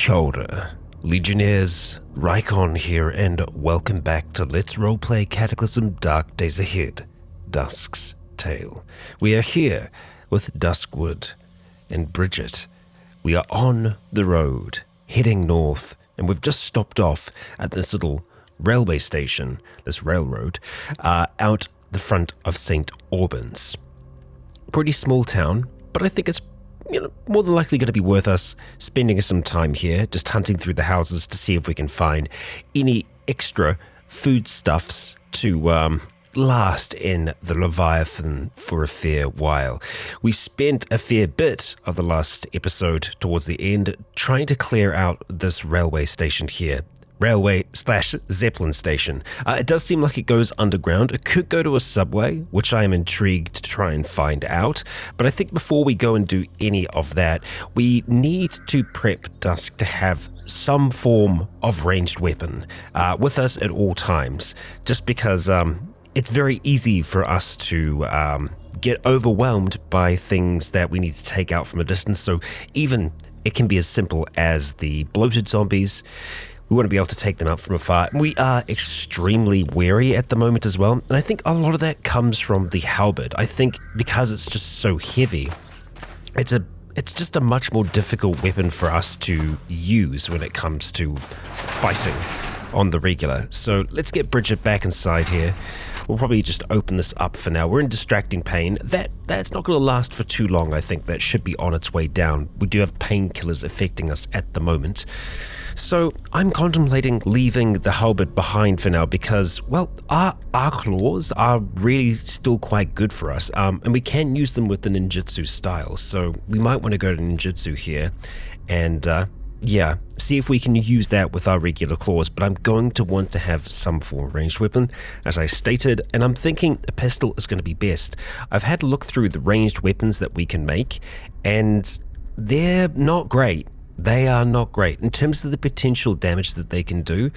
Kia ora, Legionnaires, Rycon here, and welcome back to Let's Roleplay Cataclysm Dark Days Ahead, Dusk's Tale. We are here with Duskwood and Bridget. We are on the road, heading north, and we've just stopped off at this little railway station, this railroad, out the front of St. Albans. Pretty small town, but I think it's more than likely going to be worth us spending some time here, just hunting through the houses to see if we can find any extra foodstuffs to last in the Leviathan for a fair while. We spent a fair bit of the last episode towards the end trying to clear out this railway station here. Railway/Zeppelin station. It does seem like it goes underground. It could go to a subway, which I am intrigued to try and find out. But I think before we go and do any of that, we need to prep Dusk to have some form of ranged weapon with us at all times, just because it's very easy for us to get overwhelmed by things that we need to take out from a distance. So even it can be as simple as the bloated zombies. We want to be able to take them out from afar. We are extremely wary at the moment as well, and I think a lot of that comes from the halberd. I think because it's just so heavy, it's just a much more difficult weapon for us to use when it comes to fighting on the regular. So let's get Bridget back inside here. We'll probably just open this up for now. We're in distracting pain. That's not going to last for too long, I think. That should be on its way down. We do have painkillers affecting us at the moment. So I'm contemplating leaving the halberd behind for now because, well, our claws are really still quite good for us, and we can use them with the ninjutsu style. So we might want to go to ninjutsu here and, see if we can use that with our regular claws, but I'm going to want to have some form of ranged weapon, as I stated, and I'm thinking a pistol is going to be best. I've had a look through the ranged weapons that we can make, and they're not great. They are not great. In terms of the potential damage that they can do,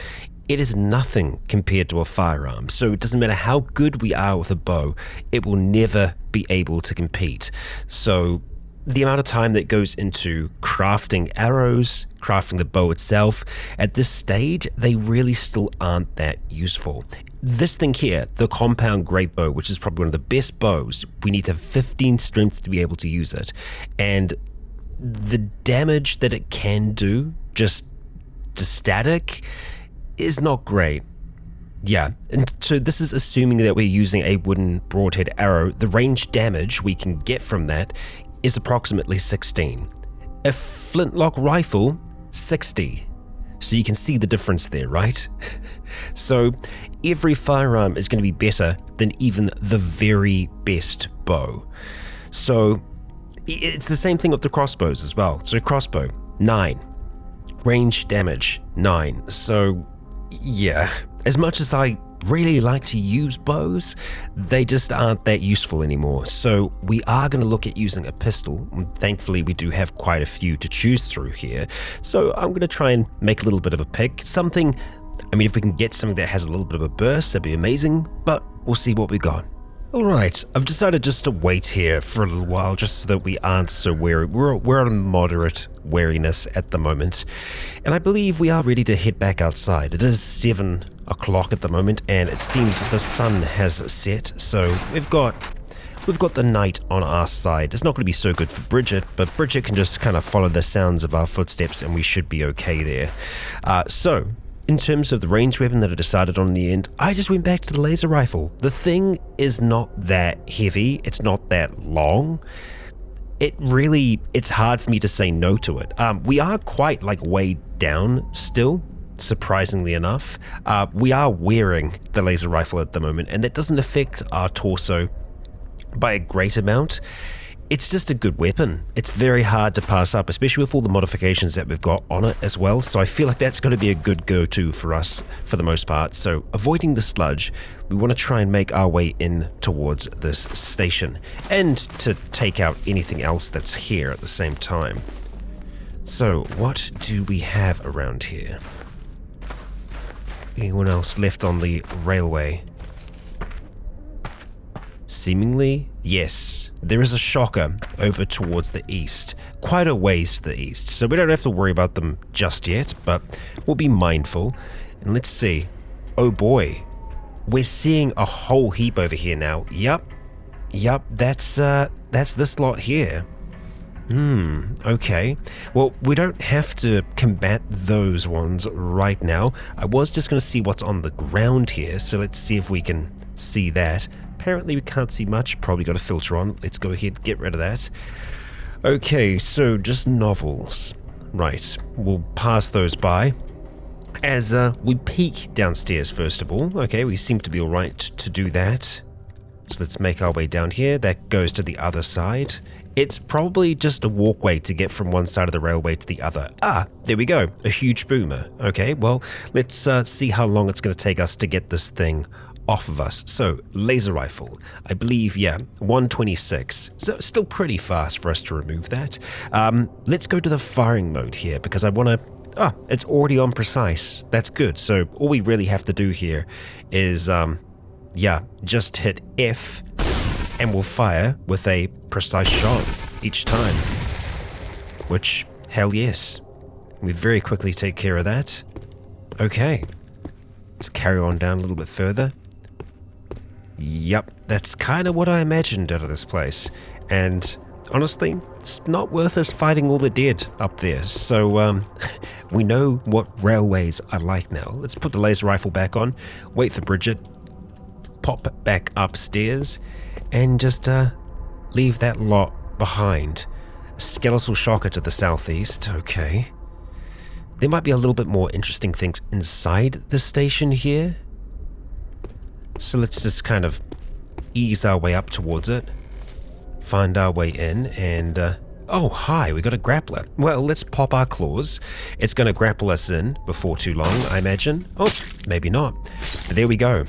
it is nothing compared to a firearm. So it doesn't matter how good we are with a bow, it will never be able to compete. So the amount of time that goes into crafting arrows, crafting the bow itself, at this stage, they really still aren't that useful. This thing here, the compound great bow, which is probably one of the best bows, we need to have 15 strength to be able to use it. And the damage that it can do, just to static, is not great. Yeah, and so this is assuming that we're using a wooden broadhead arrow. The range damage we can get from that is approximately 16. A flintlock rifle, 60. So you can see the difference there, right? So every firearm is going to be better than even the very best bow. So it's the same thing with the crossbows as well. So crossbow, 9. Range damage, 9. So yeah, as much as I really like to use bows, they just aren't that useful anymore. So we are going to look at using a pistol. Thankfully, we do have quite a few to choose through here. So I'm going to try and make a little bit of a pick. Something, if we can get something that has a little bit of a burst, that'd be amazing, but we'll see what we got. Alright, I've decided just to wait here for a little while just so that we aren't so wary. We're on moderate wariness at the moment, and I believe we are ready to head back outside. It is 7 o'clock at the moment, and it seems that the sun has set, so we've got the night on our side. It's not going to be so good for Bridget, but Bridget can just kind of follow the sounds of our footsteps and we should be okay there. So in terms of the ranged weapon that I decided on in the end, I just went back to the laser rifle. The thing is not that heavy, it's not that long. It's hard for me to say no to it. We are quite weighed down still, surprisingly enough. We are wearing the laser rifle at the moment, and that doesn't affect our torso by a great amount. It's just a good weapon. It's very hard to pass up, especially with all the modifications that we've got on it as well. So I feel like that's going to be a good go-to for us for the most part. So avoiding the sludge, we want to try and make our way in towards this station and to take out anything else that's here at the same time. So what do we have around here? Anyone else left on the railway? seemingly, yes, there is a shocker over towards the east, quite a ways to the east, so we don't have to worry about them just yet, but we'll be mindful. And let's see. Oh boy, we're seeing a whole heap over here now. Yup, that's this lot here. Okay. Well, we don't have to combat those ones right now. I was just going to see what's on the ground here, so let's see if we can see that. Apparently we can't see much, probably got a filter on. Let's go ahead and get rid of that. Okay, so just novels. Right, we'll pass those by. As we peek downstairs first of all. Okay, we seem to be alright to do that. So let's make our way down here. That goes to the other side. It's probably just a walkway to get from one side of the railway to the other. Ah, there we go, a huge boomer. Okay, well, let's see how long it's going to take us to get this thing off of us. So, laser rifle, I believe, yeah, 126. So, still pretty fast for us to remove that. Let's go to the firing mode here, because I want to... Ah, it's already on precise. That's good. So, all we really have to do here is, yeah, just hit F, and we'll fire with a precise shot each time. Which, hell yes. We very quickly take care of that. Okay. Let's carry on down a little bit further. Yep, that's kind of what I imagined out of this place. And honestly, it's not worth us fighting all the dead up there. So, we know what railways are like now. Let's put the laser rifle back on, wait for Bridget, pop back upstairs, and just leave that lot behind. Skeletal shocker to the southeast, okay. There might be a little bit more interesting things inside the station here. So let's just kind of ease our way up towards it, find our way in, and oh hi, we got a grappler. Well, let's pop our claws. It's going to grapple us in before too long, I imagine. Oh, maybe not. But there we go.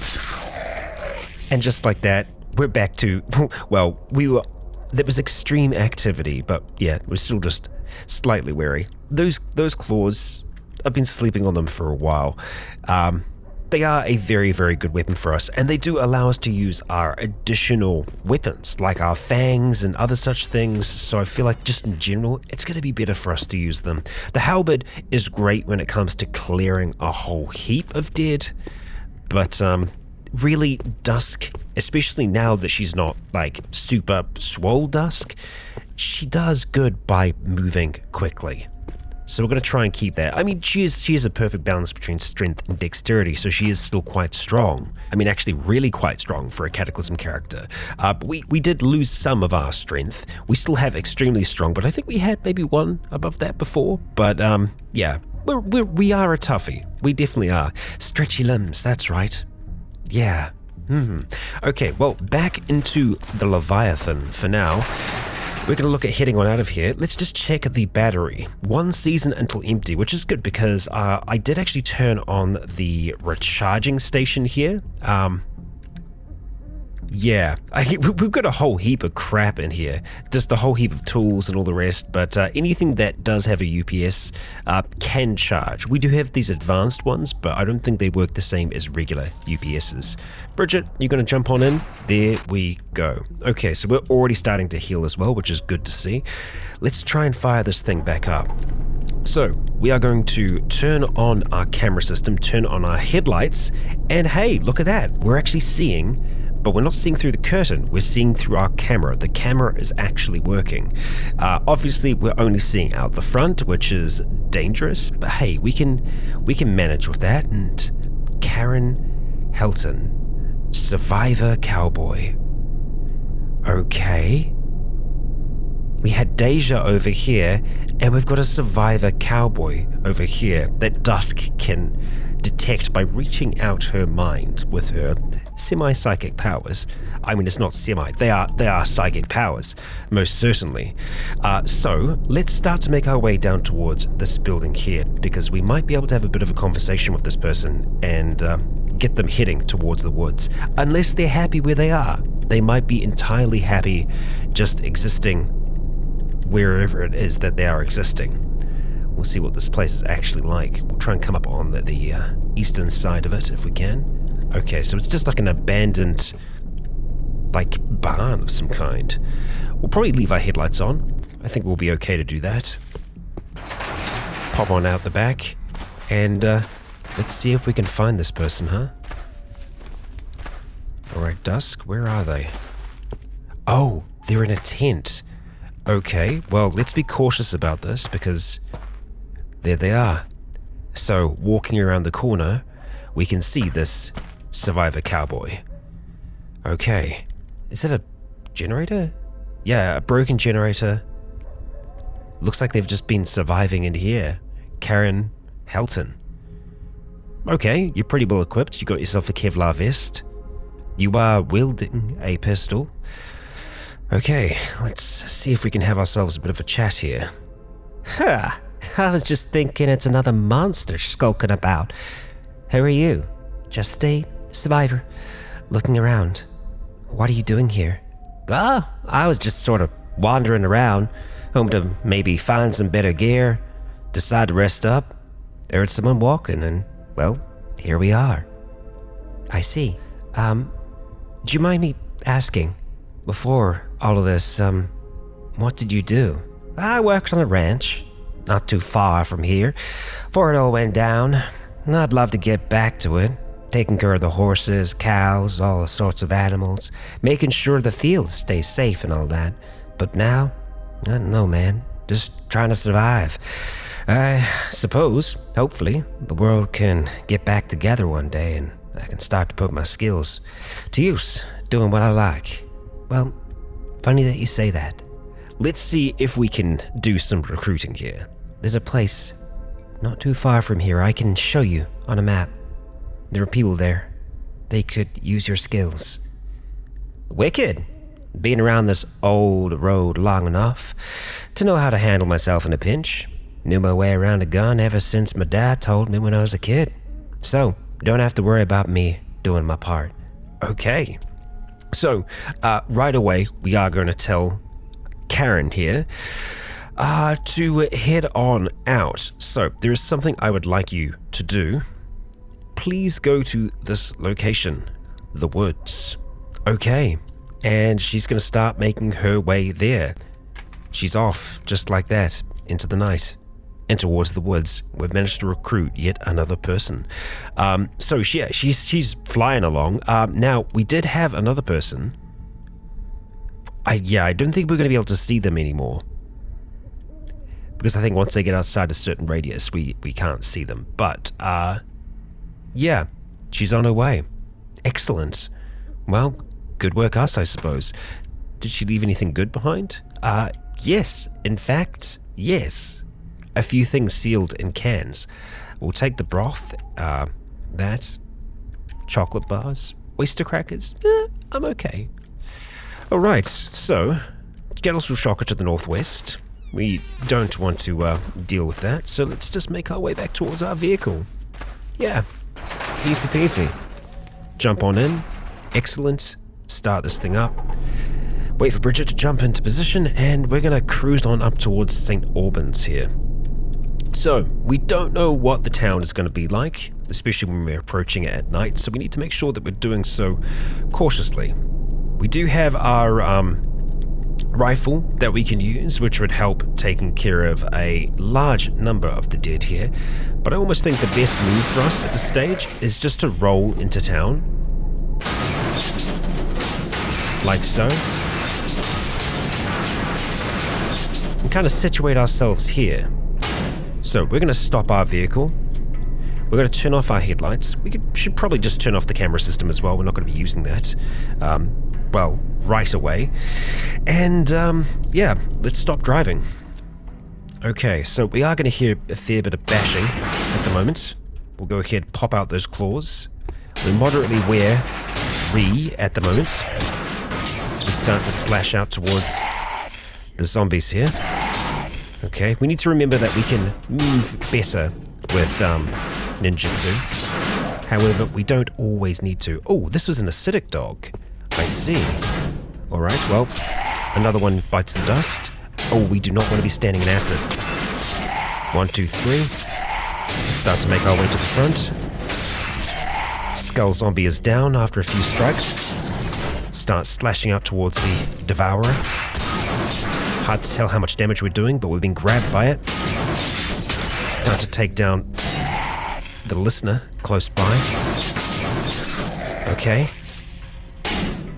And just like that, we're back to, well, there was extreme activity, but yeah, we're still just slightly wary. Those claws, I've been sleeping on them for a while. They are a very, very good weapon for us, and they do allow us to use our additional weapons, like our fangs and other such things, so I feel like just in general, it's going to be better for us to use them. The halberd is great when it comes to clearing a whole heap of dead, but really, Dusk, especially now that she's not like super swole Dusk, she does good by moving quickly. So we're going to try and keep that. I mean, she is a perfect balance between strength and dexterity, so she is still quite strong. I mean, actually really quite strong for a Cataclysm character. But we did lose some of our strength. We still have extremely strong, but I think we had maybe one above that before. But yeah, we are a toughie. We definitely are. Stretchy limbs, that's right. Yeah. Okay, well, back into the Leviathan for now. We're going to look at heading on out of here. Let's just check the battery. 1 season until empty, which is good because I did actually turn on the recharging station here. Yeah, we've got a whole heap of crap in here. Just a whole heap of tools and all the rest, but anything that does have a UPS can charge. We do have these advanced ones, but I don't think they work the same as regular UPSs. Bridget, you're going to jump on in? There we go. Okay, so we're already starting to heal as well, which is good to see. Let's try and fire this thing back up. So, we are going to turn on our camera system, turn on our headlights, and hey, look at that. We're actually seeing... But we're not seeing through the curtain, we're seeing through our camera. The camera is actually working. Obviously, we're only seeing out the front, which is dangerous, but hey, we can manage with that. And Karen Helton, Survivor Cowboy. Okay. We had Deja over here, and we've got a Survivor Cowboy over here that Dusk can detect by reaching out her mind with her semi-psychic powers. I mean, it's not semi, they are psychic powers, most certainly. So let's start to make our way down towards this building here, because we might be able to have a bit of a conversation with this person and get them heading towards the woods. Unless they're happy where they are. They might be entirely happy just existing wherever it is that they are existing. We'll see what this place is actually like. We'll try and come up on the eastern side of it if we can. Okay, so it's just like an abandoned, like, barn of some kind. We'll probably leave our headlights on. I think we'll be okay to do that. Pop on out the back, and let's see if we can find this person, huh? Alright, Dusk, where are they? Oh, they're in a tent. Okay, well, let's be cautious about this, because there they are. So, walking around the corner, we can see this survivor cowboy. Okay, is that a generator? Yeah, a broken generator. Looks like they've just been surviving in here. Karen Helton. Okay, you're pretty well equipped. You got yourself a Kevlar vest. You are wielding a pistol. Okay, let's see if we can have ourselves a bit of a chat here. Huh, I was just thinking it's another monster skulking about. Who are you? Just a survivor, looking around. What are you doing here? I was just sort of wandering around, hoping to maybe find some better gear, decide to rest up. Heard someone walking and, well, here we are. I see. Do you mind me asking, before all of this, what did you do? I worked on a ranch, not too far from here, before it all went down. I'd love to get back to it, taking care of the horses, cows, all the sorts of animals, making sure the fields stay safe and all that. But now, I don't know, man, just trying to survive. I suppose, hopefully, the world can get back together one day and I can start to put my skills to use, doing what I like. Well, funny that you say that. Let's see if we can do some recruiting here. There's a place not too far from here I can show you on a map. There are people there. They could use your skills. Wicked. Been around this old road long enough to know how to handle myself in a pinch. Knew my way around a gun ever since my dad told me when I was a kid. So, don't have to worry about me doing my part. Okay. So, right away, we are going to tell Karen here to head on out. So, there is something I would like you to do. Please go to this location, the woods. Okay. And she's going to start making her way there. She's off, just like that, into the night. And towards the woods. We've managed to recruit yet another person. So she's flying along. Now, we did have another person. I don't think we're going to be able to see them anymore. Because I think once they get outside a certain radius, we can't see them. But, yeah, she's on her way. Excellent. Well, good work us, I suppose. Did she leave anything good behind? Yes. In fact, yes. A few things sealed in cans. We'll take the broth, that, chocolate bars, oyster crackers. I'm okay. Alright, so, Gettlesville Shocker to the northwest. We don't want to deal with that, so let's just make our way back towards our vehicle. Yeah, easy peasy. Jump on in. Excellent. Start this thing up. Wait for Bridget to jump into position, and we're going to cruise on up towards St. Albans here. So, we don't know what the town is going to be like, especially when we're approaching it at night, so we need to make sure that we're doing so cautiously. We do have our rifle that we can use, which would help taking care of a large number of the dead here, but I almost think the best move for us at this stage is just to roll into town. Like so. And kind of situate ourselves here. So we're going to stop our vehicle. We're going to turn off our headlights. Should probably just turn off the camera system as well. We're not going to be using that, well, right away. And, yeah, let's stop driving. Okay, so we are going to hear a fair bit of bashing at the moment. We'll go ahead and pop out those claws. We're moderately wary at the moment as we start to slash out towards the zombies here. Okay, we need to remember that we can move better with ninjutsu. However, we don't always need to. Oh, this was an acidic dog. I see. Alright, well, another one bites the dust. Oh, we do not want to be standing in acid. 1, 2, 3. Let's start to make our way to the front. Skull zombie is down after a few strikes. start slashing out towards the Devourer. Hard to tell how much damage we're doing, but we've been grabbed by it. Start to take down the Listener close by. Okay.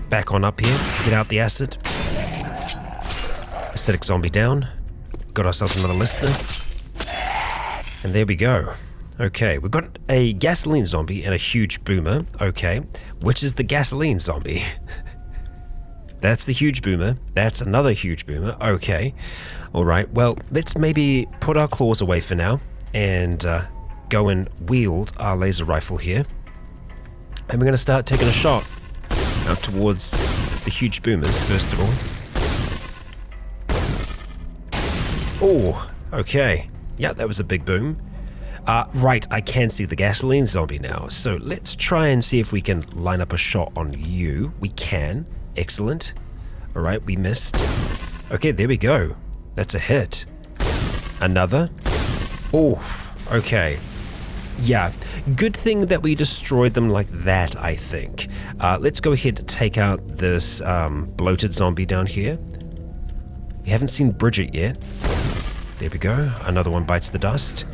Back on up here. Get out the acid. Acidic zombie down. Got ourselves another Listener. And there we go. Okay, we've got a gasoline zombie and a huge boomer. Okay, which is the gasoline zombie? That's the huge boomer. That's another huge boomer. Okay. Alright, well, let's maybe put our claws away for now and go and wield our laser rifle here. And we're going to start taking a shot out towards the huge boomers, first of all. Oh, okay. Yeah, that was a big boom. Right, I can see the gasoline zombie now. So let's try and see if we can line up a shot on you. We can. Excellent. Alright, we missed. Okay, there we go. That's a hit. Another. Oof. Okay. Yeah, good thing that we destroyed them like that, I think. Let's go ahead and take out this bloated zombie down here. We haven't seen Bridget yet. There we go. Another one bites the dust.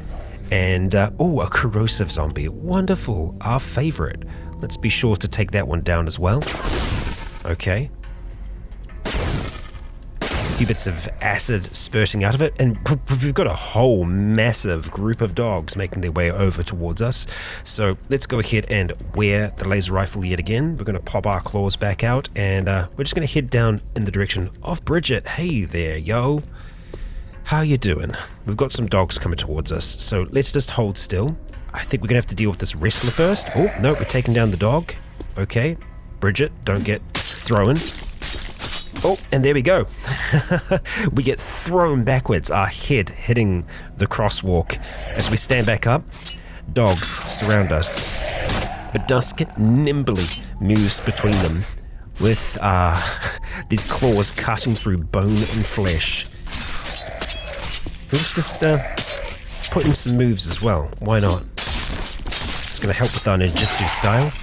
And, a corrosive zombie. Wonderful. Our favorite. Let's be sure to take that one down as well. Okay. A few bits of acid spurting out of it, and we've got a whole massive group of dogs making their way over towards us. So let's go ahead and wear the laser rifle yet again. We're going to pop our claws back out, and we're just going to head down in the direction of Bridget. Hey there, yo. How you doing? We've got some dogs coming towards us, so let's just hold still. I think we're going to have to deal with this wrestler first. Oh, no, we're taking down the dog. Okay. Bridget, don't get thrown. Oh, and there we go. We get thrown backwards, our head hitting the crosswalk. As we stand back up, dogs surround us. But Dusk nimbly moves between them with these claws cutting through bone and flesh. Let's just put in some moves as well. Why not? It's going to help with our ninjutsu style.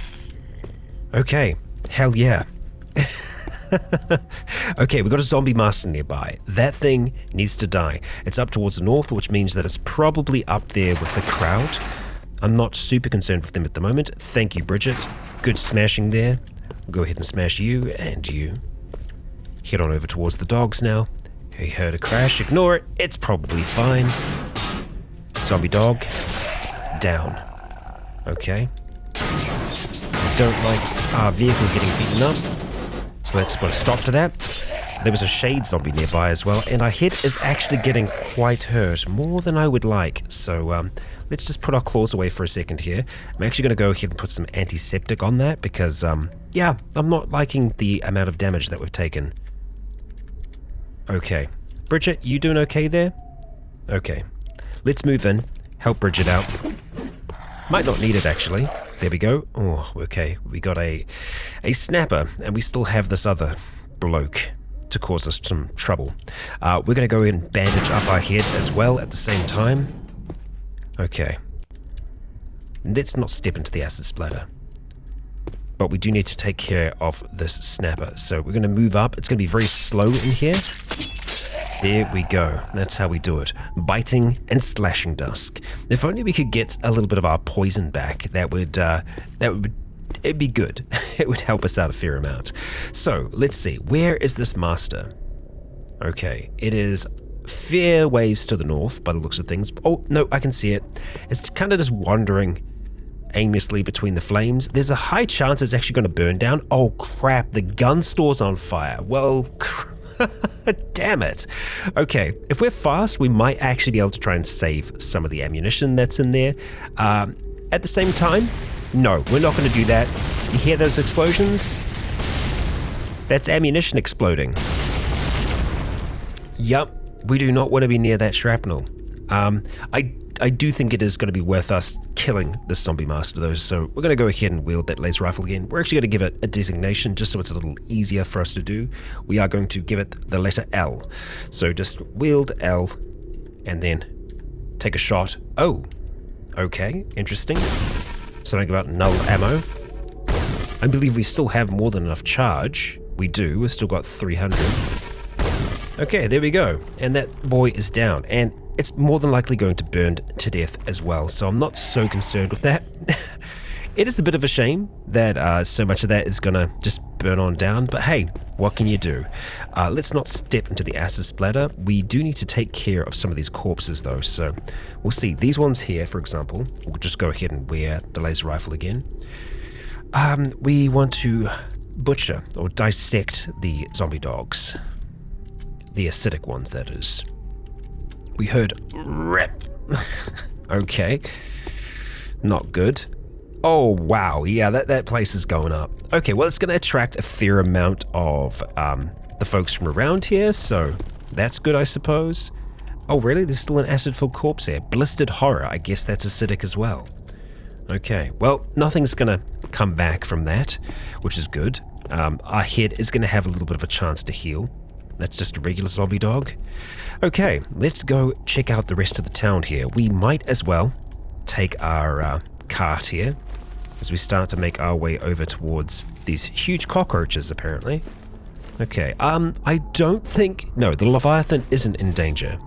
Okay. Hell yeah. Okay, we've got a zombie master nearby. That thing needs to die. It's up towards the north, which means that it's probably up there with the crowd. I'm not super concerned with them at the moment. Thank you, Bridget. Good smashing there. We'll go ahead and smash you and you. Head on over towards the dogs now. He heard a crash. Ignore it. It's probably fine. Zombie dog. Down. Okay. I don't like our vehicle getting beaten up. So let's put a stop to that. There was a shade zombie nearby as well, and our head is actually getting quite hurt, more than I would like. So let's just put our claws away for a second here. I'm actually going to go ahead and put some antiseptic on that because, yeah, I'm not liking the amount of damage that we've taken. Okay. Bridget, you doing okay there? Okay. Let's move in. Help Bridget out. Might not need it, actually. There we go. Oh, okay. We got a snapper, and we still have this other bloke to cause us some trouble. We're going to go in and bandage up our head as well at the same time. Okay. Let's not step into the acid splatter. But we do need to take care of this snapper. So we're going to move up. It's going to be very slow in here. There we go. That's how we do it. Biting and slashing Dusk. If only we could get a little bit of our poison back, it'd be good. It would help us out a fair amount. So let's see. Where is this master? Okay, it is fair ways to the north by the looks of things. Oh no, I can see it. It's kind of just wandering aimlessly between the flames. There's a high chance it's actually going to burn down. Oh crap! The gun store's on fire. Well. Damn it. Okay, if we're fast, we might actually be able to try and save some of the ammunition that's in there. At the same time, no, we're not going to do that. You hear those explosions? That's ammunition exploding. Yup, we do not want to be near that shrapnel. I do think it is going to be worth us killing this zombie master though, so we're going to go ahead and wield that laser rifle again. We're actually going to give it a designation just so it's a little easier for us to do. We are going to give it the letter L. So just wield L and then take a shot. Oh, okay, interesting. Something about null ammo. I believe we still have more than enough charge. We do. We've still got 300. Okay, there we go. And that boy is down. And it's more than likely going to burn to death as well. So I'm not so concerned with that. It is a bit of a shame that so much of that is going to just burn on down. But hey, what can you do? Let's not step into the acid splatter. We do need to take care of some of these corpses though. So we'll see. These ones here, for example, we'll just go ahead and wear the laser rifle again. We want to butcher or dissect the zombie dogs. The acidic ones, that is. We heard rip. Okay. Not good. Oh, wow. Yeah, that place is going up. Okay, well, it's going to attract a fair amount of the folks from around here, so that's good, I suppose. Oh, really? There's still an acid-filled corpse there. Blistered horror. I guess that's acidic as well. Okay, well, nothing's going to come back from that, which is good. Our head is going to have a little bit of a chance to heal. That's just a regular zombie dog. Okay, let's go check out the rest of the town here. We might as well take our cart here as we start to make our way over towards these huge cockroaches, apparently. Okay, I don't think... No, the Leviathan isn't in danger.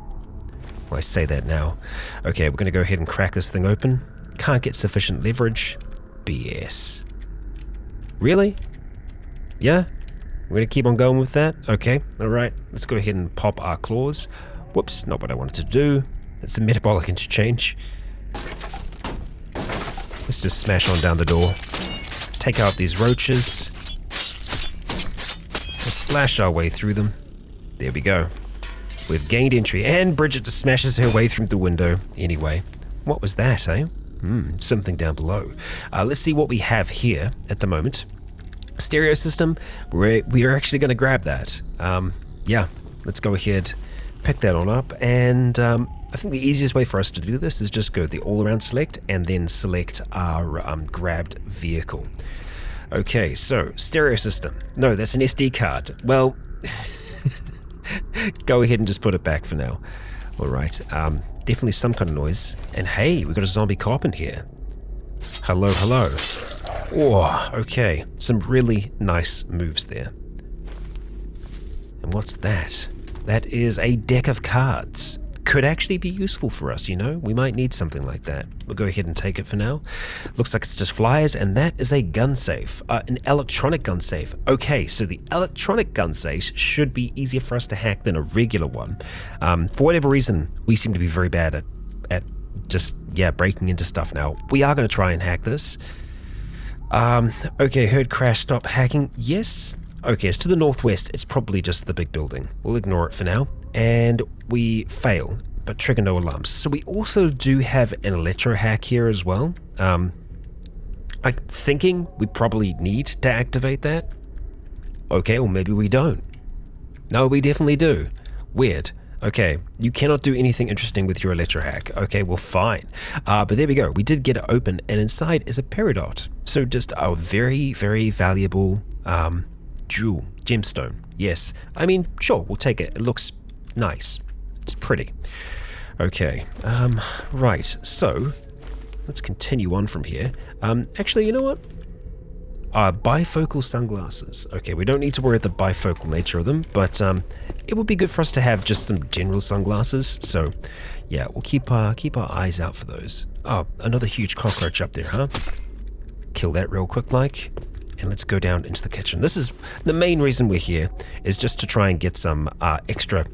Well, I say that now. Okay, we're going to go ahead and crack this thing open. Can't get sufficient leverage. BS. Really? Yeah? We're going to keep on going with that? Okay, alright. Let's go ahead and pop our claws. Whoops, not what I wanted to do. It's a metabolic interchange. Let's just smash on down the door. Take out these roaches. Just slash our way through them. There we go. We've gained entry, and Bridget just smashes her way through the window. Anyway, what was that, eh? Something down below. Let's see what we have here at the moment. Stereo system, we are actually going to grab that. Yeah, let's go ahead, pick that on up, and I think the easiest way for us to do this is just go the all-around select and then select our grabbed vehicle. Okay, so stereo system. No, that's an SD card. Well, go ahead and just put it back for now. All right, definitely some kind of noise. And hey, we got a zombie cop in here. Hello, hello. Oh, okay. Some really nice moves there. And what's that? That is a deck of cards. Could actually be useful for us, you know? We might need something like that. We'll go ahead and take it for now. Looks like it's just flyers, and that is a gun safe. An electronic gun safe. Okay, so the electronic gun safe should be easier for us to hack than a regular one. For whatever reason, we seem to be very bad at just, breaking into stuff now. We are going to try and hack this. Okay, heard crash, stop hacking. Yes. Okay, it's to the northwest. It's probably just the big building. We'll ignore it for now. And we fail, but trigger no alarms. So we also do have an electro hack here as well. I'm thinking we probably need to activate that. Okay, or maybe we don't. No, we definitely do. Weird. Okay, you cannot do anything interesting with your electro hack. Okay, well, fine. But there we go. We did get it open, and inside is a peridot. So just a very, very valuable jewel, gemstone. Yes, I mean, sure, we'll take it. It looks nice. It's pretty. Okay, right, so let's continue on from here. Actually, you know what? Bifocal sunglasses. Okay, we don't need to worry about the bifocal nature of them, but it would be good for us to have just some general sunglasses. So, yeah, we'll keep our eyes out for those. Oh, another huge cockroach up there, huh? Kill that real quick, like. And let's go down into the kitchen. This is the main reason we're here, is just to try and get some extra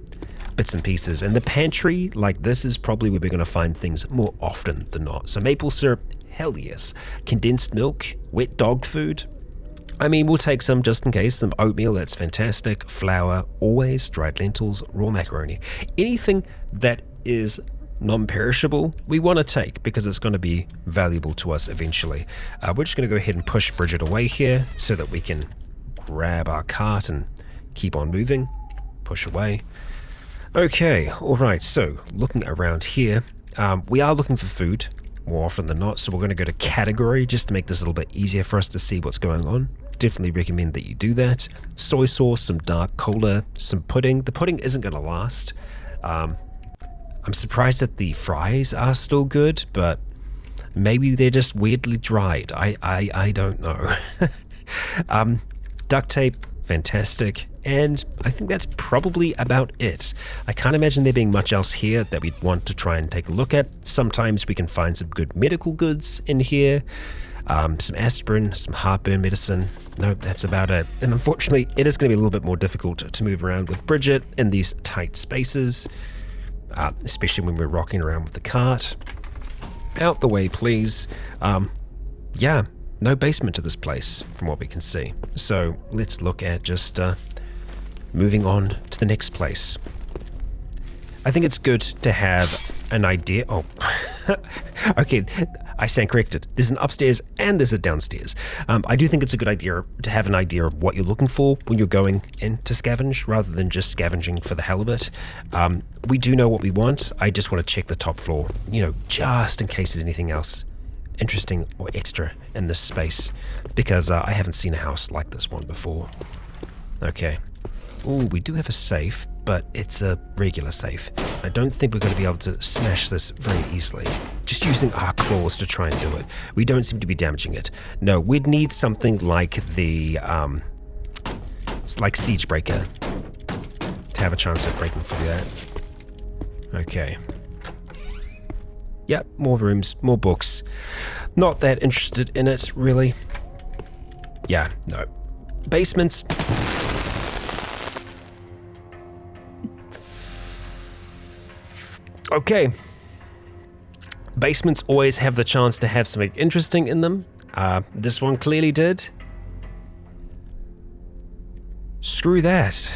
bits and pieces. And the pantry, like this, is probably where we're going to find things more often than not. So maple syrup, hell yes. Condensed milk, wet dog food. I mean, we'll take some just in case. Some oatmeal, that's fantastic. Flour, always. Dried lentils, raw macaroni. Anything that is non-perishable, we want to take because it's going to be valuable to us eventually. We're just going to go ahead and push Bridget away here so that we can grab our cart and keep on moving. Push away. Okay, alright, so looking around here, we are looking for food more often than not, so we're going to go to category just to make this a little bit easier for us to see what's going on. Definitely recommend that you do that. Soy sauce, some dark cola, some pudding. The pudding isn't going to last. I'm surprised that the fries are still good, but Maybe they're just weirdly dried. I don't know. Duct tape, fantastic. And I think that's probably about it. I can't imagine there being much else here that we'd want to try and take a look at. Sometimes we can find some good medical goods in here. Some aspirin, some heartburn medicine. Nope, that's about it. And unfortunately, it is going to be a little bit more difficult to move around with Bridget in these tight spaces, especially when we're rocking around with the cart. Out the way, please. Yeah, no basement to this place, from what we can see. So let's look at just moving on to the next place. I think it's good to have an idea. Oh, okay, I stand corrected. There's an upstairs and there's a downstairs. I do think it's a good idea to have an idea of what you're looking for when you're going in to scavenge, rather than just scavenging for the hell of it. We do know what we want. I just want to check the top floor, just in case there's anything else interesting or extra in this space, because I haven't seen a house like this one before. Okay. Ooh, we do have a safe, but it's a regular safe. I don't think we're going to be able to smash this very easily. Just using our claws to try and do it. We don't seem to be damaging it. No, we'd need something like the, it's like Siegebreaker to have a chance at breaking through that. Okay. Yep, more rooms, more books. Not that interested in it, really. Yeah, no. Basements. Okay. Basements always have the chance to have something interesting in them. This one clearly did. Screw that.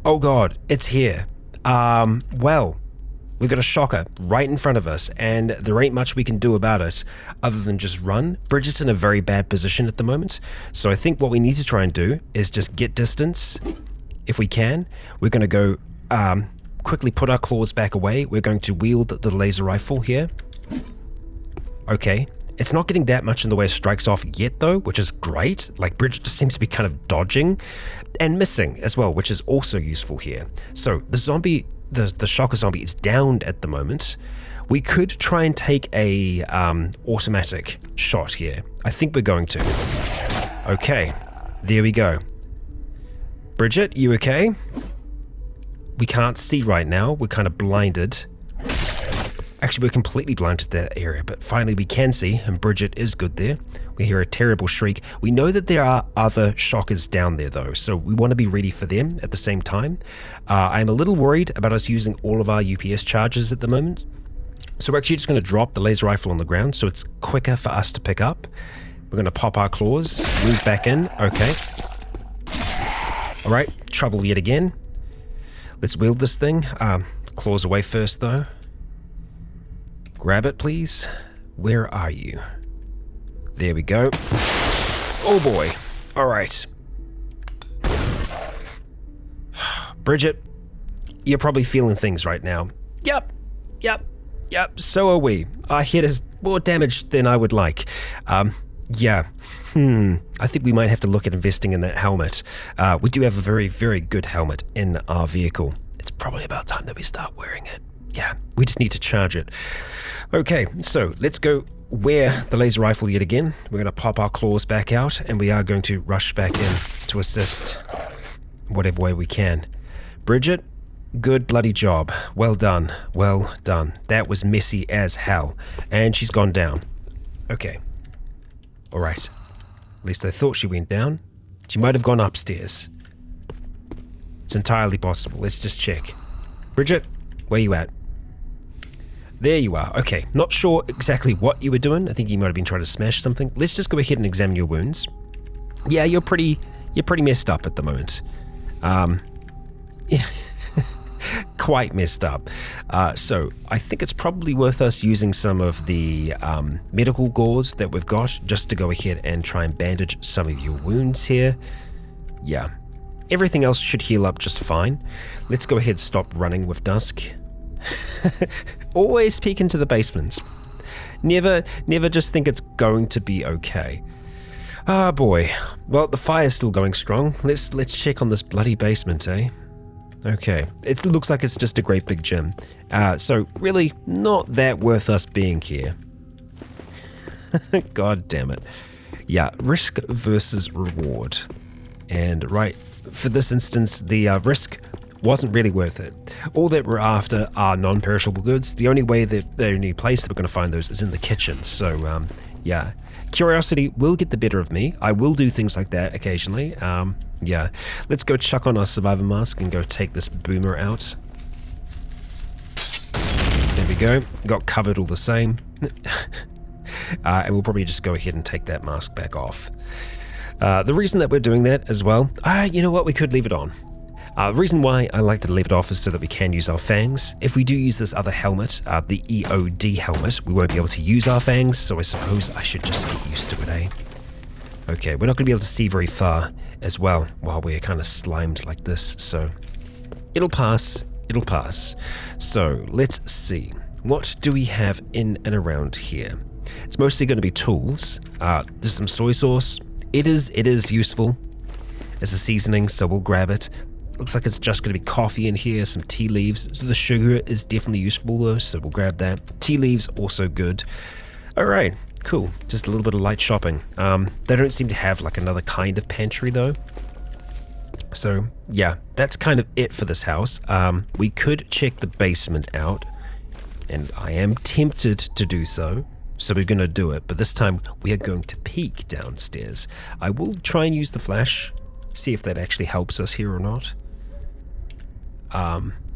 Oh god, it's here. Well, we've got a shocker right in front of us, and there ain't much we can do about it other than just run. Bridget's in a very bad position at the moment, so I think what we need to try and do is just get distance if we can. We're going to go quickly put our claws back away. We're going to wield the laser rifle here. Okay, it's not getting that much in the way of strikes off yet though, which is great. Like, Bridget just seems to be kind of dodging and missing as well, which is also useful here. So the zombie, the shocker zombie is downed at the moment. We could try and take a automatic shot here. I think we're going to. Okay, there we go. Bridget, you okay? We can't see right now. We're kind of blinded. Actually, we're completely blinded to that area, but finally we can see, and Bridget is good there. We hear a terrible shriek. We know that there are other shockers down there though, so we want to be ready for them at the same time. I'm a little worried about us using all of our UPS charges at the moment. So we're actually just going to drop the laser rifle on the ground so it's quicker for us to pick up. We're going to pop our claws, move back in. Okay. All right, trouble yet again. Let's wield this thing. Claws away first though. Grab it, please. Where are you? There we go. Oh boy. All right. Bridget, you're probably feeling things right now. Yep. So are we. Our head is more damaged than I would like. Yeah. I think we might have to look at investing in that helmet. We do have a very, very good helmet in our vehicle. It's probably about time that we start wearing it. Yeah, we just need to charge it. Okay, so let's go wear the laser rifle yet again. We're going to pop our claws back out, and we are going to rush back in to assist in whatever way we can. Bridget, good bloody job. Well done. Well done. That was messy as hell. And she's gone down. Okay. All right. At least I thought she went down. She might have gone upstairs. It's entirely possible. Let's just check. Bridget, where you at? There you are. Okay, not sure exactly what you were doing. I think you might have been trying to smash something. Let's just go ahead and examine your wounds. Yeah, you're pretty messed up at the moment. Quite messed up. So I think it's probably worth us using some of the medical gauze that we've got just to go ahead and try and bandage some of your wounds here. Yeah, everything else should heal up just fine. Let's go ahead and stop running with Dusk. Always peek into the basements. Never just think it's going to be okay. Ah, boy. Well, the fire's still going strong. Let's check on this bloody basement, eh? Okay. It looks like it's just a great big gym. So really not that worth us being here. God damn it. Yeah, risk versus reward. And right, for this instance, the risk wasn't really worth it. All that we're after are non-perishable goods. The only way that the only place that we're going to find those is in the kitchen. So, yeah, curiosity will get the better of me. I will do things like that occasionally. Yeah, let's go chuck on our survivor mask and go take this boomer out. There we go. Got covered all the same. And we'll probably just go ahead and take that mask back off. The reason that we're doing that as well, you know what, we could leave it on. The reason why I like to leave it off is so that we can use our fangs. If we do use this other helmet, the EOD helmet, we won't be able to use our fangs, so I suppose I should just get used to it, eh? Okay, we're not going to be able to see very far as well while we're kind of slimed like this, so it'll pass, it'll pass. So let's see, what do we have in and around here? It's mostly going to be tools. There's some soy sauce. It is useful as a seasoning, so we'll grab it. Looks like it's just going to be coffee in here, some tea leaves. So the sugar is definitely useful though, so we'll grab that. Tea leaves also good. All right, cool. Just a little bit of light shopping. They don't seem to have like another kind of pantry though. So yeah, that's kind of it for this house. We could check the basement out, and I am tempted to do so. So we're going to do it, but this time we are going to peek downstairs. I will try and use the flash, see if that actually helps us here or not.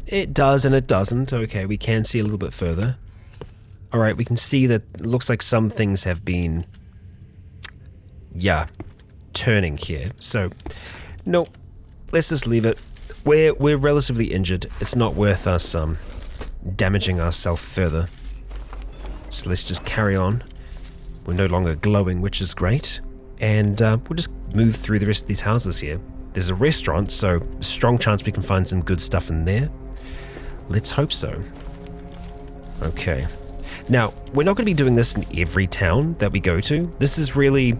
It does and it doesn't. Okay, we can see a little bit further. All right, we can see that it looks like some things have been, yeah, turning here. So, nope, let's just leave it. We're relatively injured. It's not worth us damaging ourselves further. So let's just carry on. We're no longer glowing, which is great. And we'll just move through the rest of these houses here. There's a restaurant, so strong chance we can find some good stuff in there. Let's hope so. Okay. Now, we're not going to be doing this in every town that we go to. This is really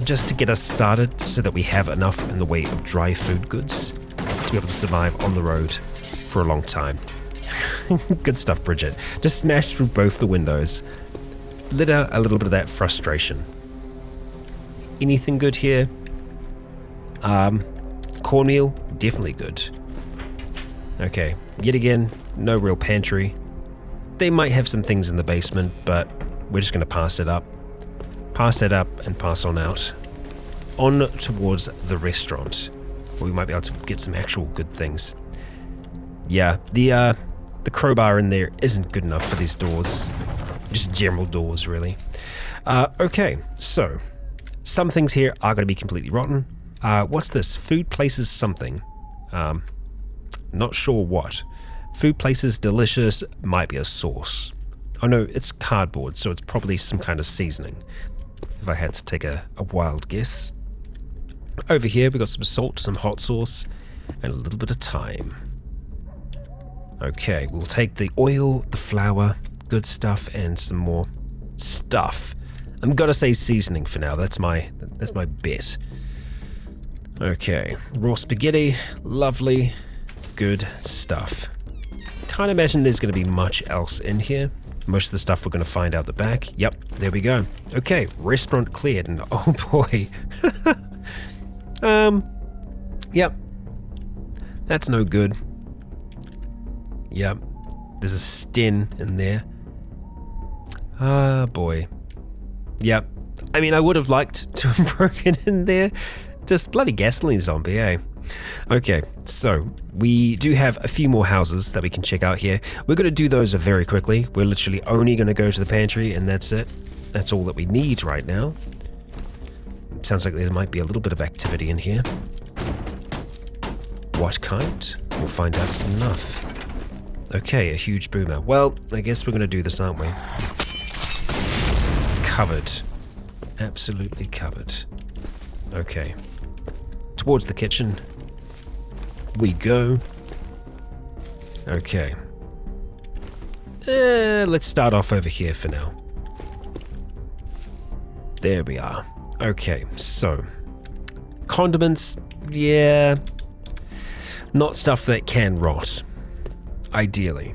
just to get us started so that we have enough in the way of dry food goods to be able to survive on the road for a long time. Good stuff, Bridget. Just smashed through both the windows. Lit out a little bit of that frustration. Anything good here? Cornmeal, definitely good. Okay, yet again, no real pantry. They might have some things in the basement, but we're just going to pass it up. Pass it up and pass on out. On towards the restaurant, where we might be able to get some actual good things. Yeah, the crowbar in there isn't good enough for these doors. Just general doors, really. Okay, so some things here are going to be completely rotten. What's this? Food places something. Not sure what. Food places delicious, might be a sauce. Oh no, it's cardboard, so it's probably some kind of seasoning, if I had to take a wild guess. Over here we got some salt, some hot sauce, and a little bit of thyme. Okay, we'll take the oil, the flour, good stuff, and some more stuff. I'm gonna say seasoning for now, that's my bet. Okay, raw spaghetti, lovely, good stuff. Can't imagine there's gonna be much else in here. Most of the stuff we're gonna find out the back. Yep, there we go. Okay, restaurant cleared, and oh boy. Yep. That's no good. Yep. There's a Sten in there. Ah, boy. Yep. I mean, I would have liked to have broken in there. Just bloody gasoline zombie, eh? Okay, so we do have a few more houses that we can check out here. We're going to do those very quickly. We're literally only going to go to the pantry, and that's it. That's all that we need right now. It sounds like there might be a little bit of activity in here. What kind? We'll find out soon enough. Okay, a huge boomer. Well, I guess we're going to do this, aren't we? Covered. Absolutely covered. Okay. Towards the kitchen we go. Okay. Let's start off over here for now. There we are. Okay, so condiments, yeah, not stuff that can rot, ideally.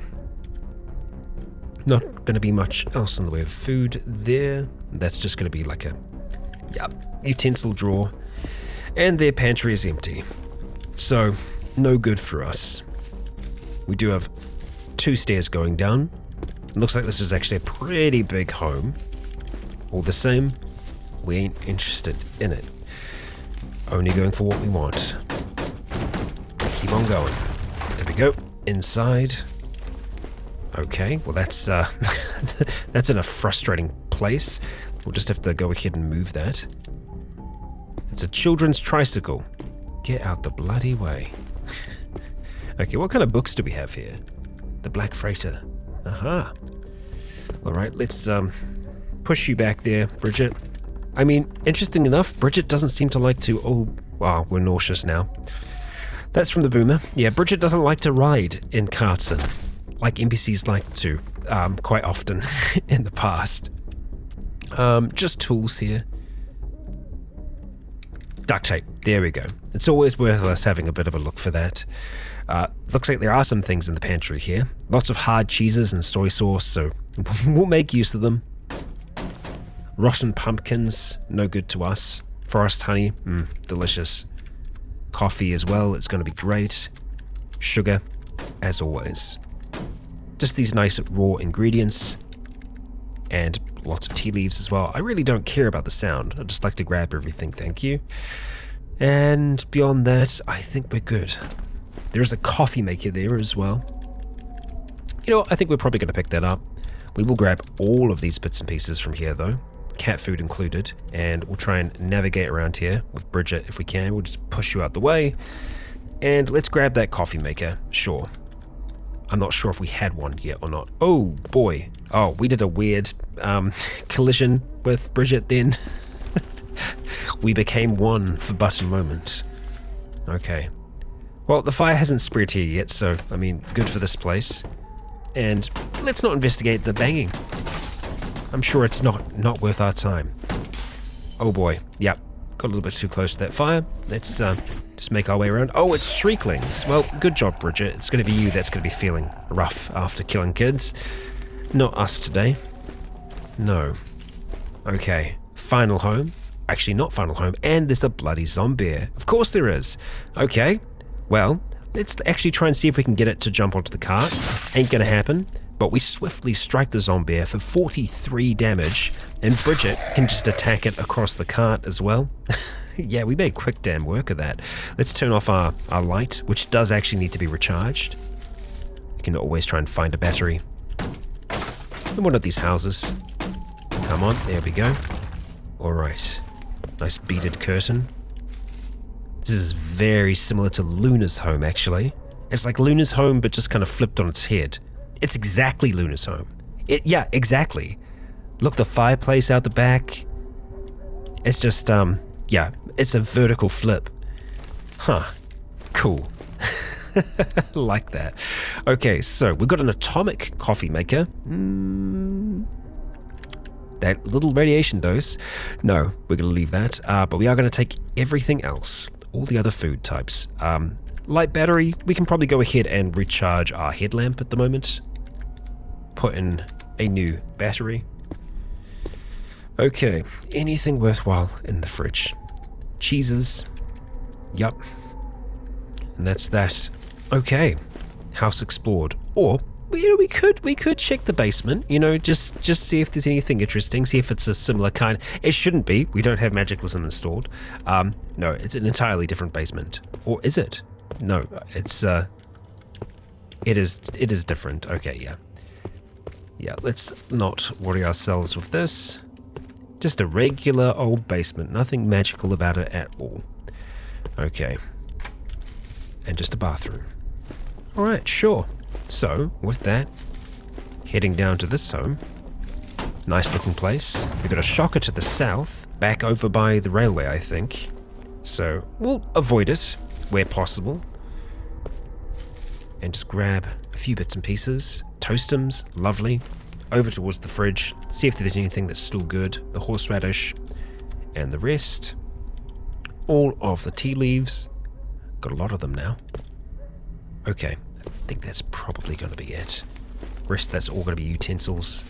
Not not going to be much else in the way of food there. That's just going to be like a utensil drawer. And their pantry is empty. So, no good for us. We do have 2 stairs going down. It looks like this is actually a pretty big home. All the same, we ain't interested in it. Only going for what we want. Keep on going. There we go. Inside. Okay, well that's that's in a frustrating place. We'll just have to go ahead and move that. It's a children's tricycle. Get out the bloody way. Okay, what kind of books do we have here? The Black Freighter. Aha. Alright, let's push you back there, Bridget. I mean, interesting enough, Bridget doesn't seem to like to... Oh, wow, we're nauseous now. That's from the boomer. Yeah, Bridget doesn't like to ride in carts, like NPCs like to, quite often in the past. Just tools here. Duct tape. There we go. It's always worth us having a bit of a look for that. Looks like there are some things in the pantry here. Lots of hard cheeses and soy sauce, so we'll make use of them. Rotten pumpkins, no good to us. Forest honey, delicious. Coffee as well, it's going to be great. Sugar, as always. Just these nice raw ingredients. And lots of tea leaves as well. I really don't care about the sound. I just like to grab everything, thank you. And beyond that, I think we're good. There's a coffee maker there as well. You know, I think we're probably going to pick that up. We will grab all of these bits and pieces from here though. Cat food included. And we'll try and navigate around here with Bridget if we can. We'll just push you out the way. And let's grab that coffee maker. Sure. I'm not sure if we had one yet or not. Oh boy. Oh, we did a weird collision with Bridget then. We became one for but a moment. Okay. Well, the fire hasn't spread here yet, so, I mean, good for this place. And let's not investigate the banging. I'm sure it's not worth our time. Oh boy. Yep. Got a little bit too close to that fire. Let's just make our way around. Oh, it's Shrieklings. Well, good job, Bridget. It's going to be you that's going to be feeling rough after killing kids. Not us today. No. Okay. Final home. Actually, not final home. And there's a bloody zombie. Of course there is. Okay. Well, let's actually try and see if we can get it to jump onto the cart. Ain't gonna happen. But we swiftly strike the zombie for 43 damage. And Bridget can just attack it across the cart as well. Yeah, we made quick damn work of that. Let's turn off our light, which does actually need to be recharged. You can always try and find a battery. In one of these houses. Come on, there we go. Alright. Nice beaded curtain. This is very similar to Luna's home, actually. It's like Luna's home, but just kind of flipped on its head. It's exactly Luna's home. Yeah, exactly. Look, the fireplace out the back. It's just, yeah, it's a vertical flip. Huh. Cool. Like that. Okay, so we've got an atomic coffee maker. That little radiation dose. No, we're going to leave that. But we are going to take everything else. All the other food types. Light battery. We can probably go ahead and recharge our headlamp at the moment. Put in a new battery. Okay. Anything worthwhile in the fridge. Cheeses. Yup. And that's that. Okay. House explored. Or, you know, we could check the basement, you know, just see if there's anything interesting, see if it's a similar kind. It shouldn't be. We don't have Magicalism installed. No, it's an entirely different basement. Or is it? No, it's it is different. Okay, yeah. Yeah, let's not worry ourselves with this. Just a regular old basement, nothing magical about it at all. Okay. And just a bathroom. Alright, sure. So, with that, heading down to this home. Nice looking place. We've got a shocker to the south, back over by the railway, I think. So, we'll avoid it where possible. And just grab a few bits and pieces. Toastums, lovely. Over towards the fridge, see if there's anything that's still good. The horseradish and the rest. All of the tea leaves. Got a lot of them now. Okay, I think that's probably going to be it. Rest, that's all going to be utensils.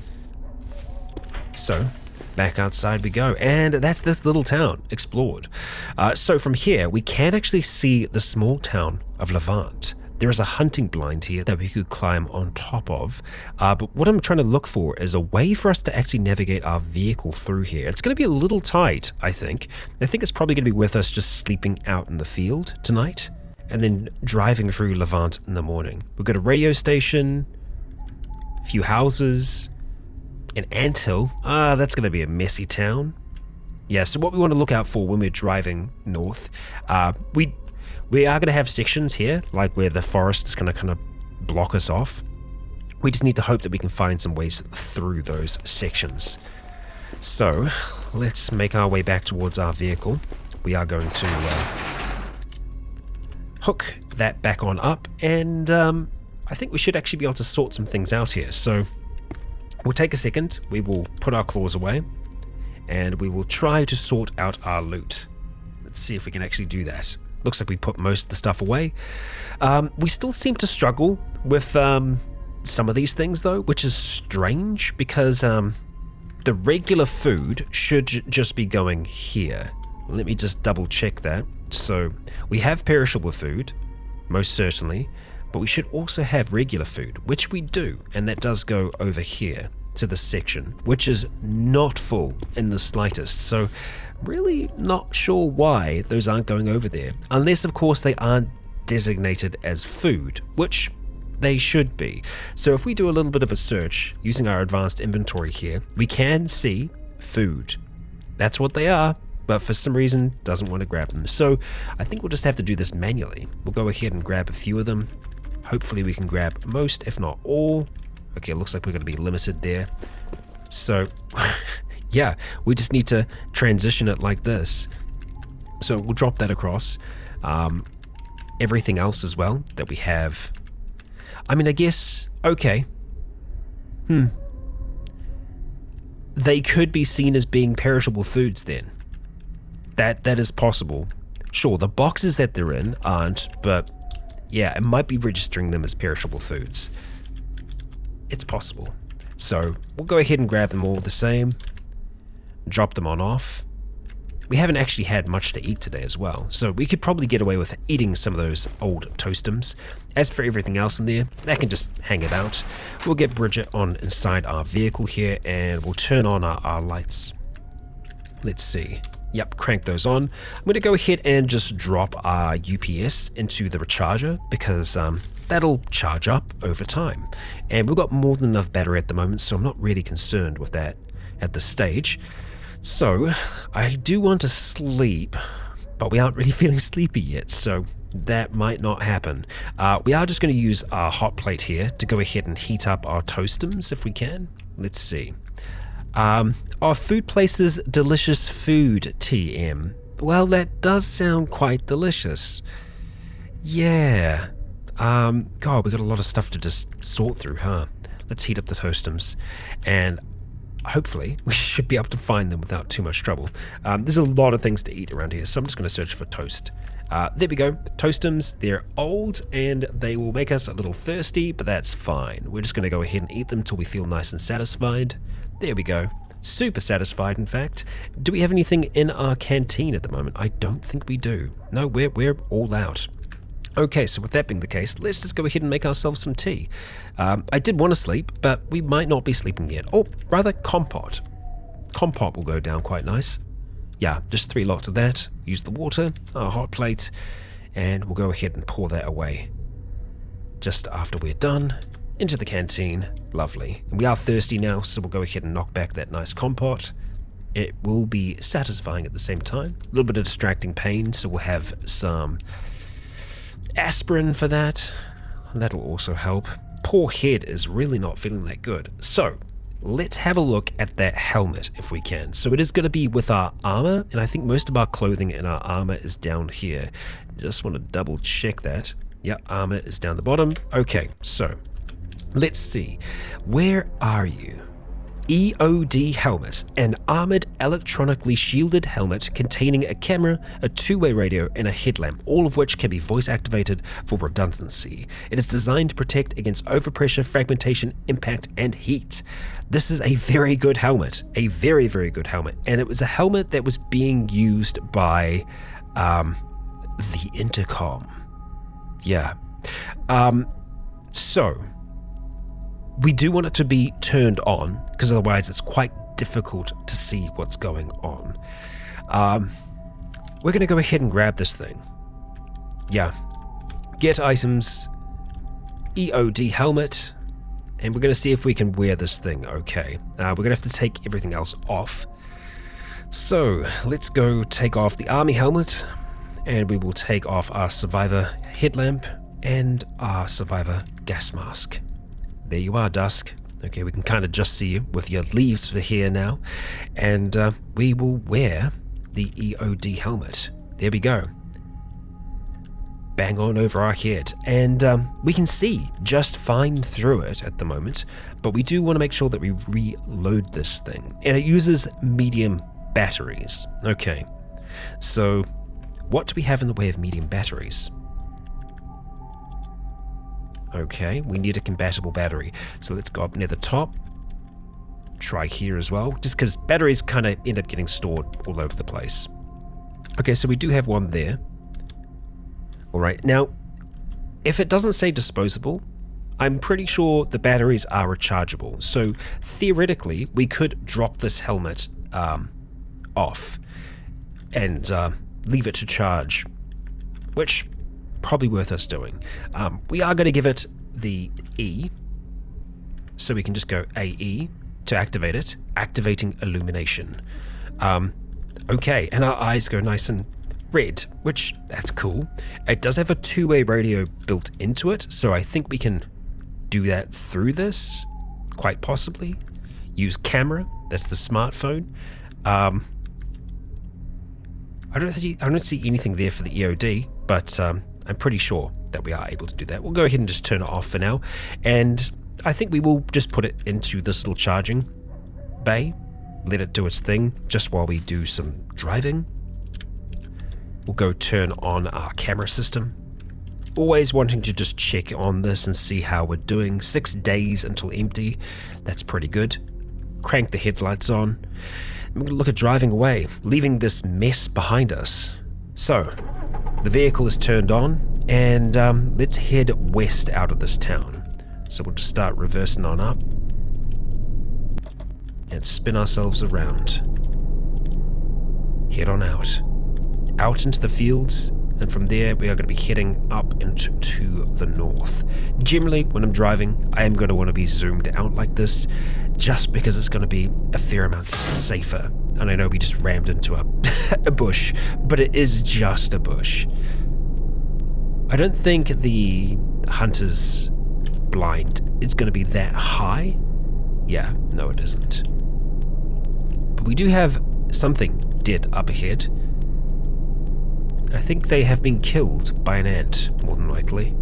So, back outside we go, and that's this little town explored. So from here, we can actually see the small town of Levant. There is a hunting blind here that we could climb on top of, but what I'm trying to look for is a way for us to actually navigate our vehicle through here. It's going to be a little tight, I think. I think it's probably going to be worth us just sleeping out in the field tonight, and then driving through Levant in the morning. We've got a radio station, a few houses, an anthill. That's going to be a messy town. Yeah, so what we want to look out for when we're driving north, we are going to have sections here, like where the forest is going to kind of block us off. We just need to hope that we can find some ways through those sections. So, let's make our way back towards our vehicle. We are going to hook that back on up, and I think we should actually be able to sort some things out here. So, we'll take a second, we will put our claws away, and we will try to sort out our loot. Let's see if we can actually do that. Looks like we put most of the stuff away. We still seem to struggle with some of these things though, which is strange because the regular food should just be going here. Let me just double check that. So we have perishable food, most certainly, but we should also have regular food, which we do, and that does go over here to this section, which is not full in the slightest. So really not sure why those aren't going over there, unless of course they aren't designated as food, which they should be. So if we do a little bit of a search using our advanced inventory here, we can see food. That's what they are, but for some reason doesn't want to grab them. So I think we'll just have to do this manually. We'll go ahead and grab a few of them. Hopefully we can grab most, if not all. Okay, it looks like we're going to be limited there. So yeah, we just need to transition it like this. So we'll drop that across. Everything else as well that we have. I mean, I guess, okay. They could be seen as being perishable foods then. That is possible. Sure, the boxes that they're in aren't, but yeah, it might be registering them as perishable foods. It's possible. So we'll go ahead and grab them all the same. Drop them on off. We haven't actually had much to eat today as well, so we could probably get away with eating some of those old toastums. As for everything else in there, that can just hang about. We'll get Bridget on inside our vehicle here, and we'll turn on our lights. Let's see. Yep, crank those on. I'm going to go ahead and just drop our UPS into the recharger, because that'll charge up over time. And we've got more than enough battery at the moment, so I'm not really concerned with that at this stage. So, I do want to sleep, but we aren't really feeling sleepy yet, so that might not happen. We are just going to use our hot plate here to go ahead and heat up our toastums if we can. Let's see. Our food places delicious food, TM. Well, that does sound quite delicious. Yeah. God, we got a lot of stuff to just sort through, huh? Let's heat up the toastums, and hopefully we should be able to find them without too much trouble. There's a lot of things to eat around here, so I'm just going to search for toast. There we go, toastums. They're old and they will make us a little thirsty, but that's fine. We're just going to go ahead and eat them till we feel nice and satisfied. There we go. Super satisfied, in fact. Do we have anything in our canteen at the moment? I don't think we do. No, we're all out. Okay, so with that being the case, let's just go ahead and make ourselves some tea. I did want to sleep, but we might not be sleeping yet. Or rather, compote. Compote will go down quite nice. Yeah, just 3 lots of that. Use the water, our hot plate, and we'll go ahead and pour that away. Just after we're done, into the canteen. Lovely. And we are thirsty now, so we'll go ahead and knock back that nice compote. It will be satisfying at the same time. A little bit of distracting pain, so we'll have some aspirin for that. That'll also help. Poor head is really not feeling that good. So let's have a look at that helmet if we can. So it is going to be with our armor, and I think most of our clothing and our armor is down here. Just want to double check that. Yeah, armor is down the bottom. Okay, so let's see. Where are you? EOD helmet, an armored electronically shielded helmet containing a camera, a two-way radio, and a headlamp, all of which can be voice activated for redundancy. It is designed to protect against overpressure, fragmentation, impact, and heat. This is a very good helmet, a very, very good helmet, and it was a helmet that was being used by the intercom. Yeah. So we do want it to be turned on, because otherwise it's quite difficult to see what's going on. We're going to go ahead and grab this thing. Yeah. Get items, EOD helmet, and we're going to see if we can wear this thing okay. We're going to have to take everything else off. So let's go take off the army helmet, and we will take off our survivor headlamp and our survivor gas mask. There you are, Dusk. Okay, we can kind of just see you with your leaves for here now. And we will wear the EOD helmet. There we go. Bang on over our head. And we can see just fine through it at the moment. But we do want to make sure that we reload this thing. And it uses medium batteries. Okay, so what do we have in the way of medium batteries? Okay, we need a compatible battery. So let's go up near the top. Try here as well, just because batteries kind of end up getting stored all over the place. Okay, so we do have one there. All right, now, if it doesn't say disposable, I'm pretty sure the batteries are rechargeable. So theoretically, we could drop this helmet off and leave it to charge, which probably worth us doing. We are going to give it the E, so we can just go AE to activate it, activating illumination. Okay, and our eyes go nice and red, which that's cool. It does have a two-way radio built into it, so I think we can do that through this, quite possibly. Use camera, that's the smartphone. I don't see anything there for the EOD, but I'm pretty sure that we are able to do that. We'll go ahead and just turn it off for now, and I think we will just put it into this little charging bay, let it do its thing just while we do some driving. We'll go turn on our camera system. Always wanting to just check on this and see how we're doing. 6 days until empty, that's pretty good. Crank the headlights on. I'm going to look at driving away, leaving this mess behind us. So, the vehicle is turned on, and let's head west out of this town. So we'll just start reversing on up and spin ourselves around. Head on out into the fields, and from there we are going to be heading up into the north. Generally, when I'm driving, I am going to want to be zoomed out like this, just because it's going to be a fair amount safer. And I know we just rammed into a bush, but it is just a bush. I don't think the hunter's blind is going to be that high. Yeah, no it isn't. But we do have something dead up ahead. I think they have been killed by an ant, more than likely.